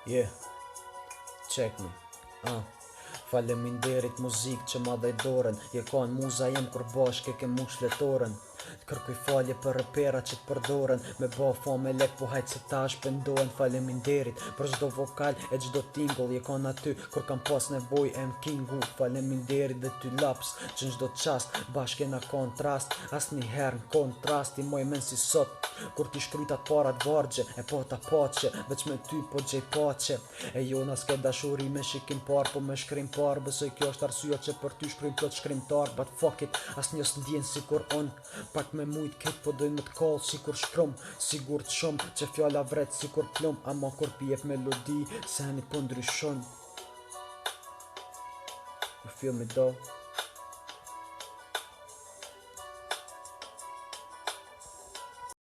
Yeah, check me. Faleminderit muzik që ma dhej dorën. Je ka në muza jem kur bashke ke mu shletorën. Kërkuj falje për repera që t'përdoren. Me ba fa me lek po hajt se ta shpendohen. Faleminderit për gjdo vokal e gjdo tingull. Je ka në aty kur kam pas nevoj e m'kingu. Faleminderit dhe ty laps që në gjdo qast bashke na kontrast. As një her në kontrast i moj men si sot kur ti shkrytat parat vargje e po ta pache veç me ty po gjej pache. E jo na s'ke dashuri me shikim par po me shkrim par. Besoj kjo është arsyeja që për ty shkrim plot shkrimtar. But fuck it, as njës ndjen si kur on. Pak me mujt kejt po dojnë me t'kall si kur shkrum. Sigur t'shum që fjalla vret si kur plum. Ama kur pjef melodi seni po ndryshon. You feel me though?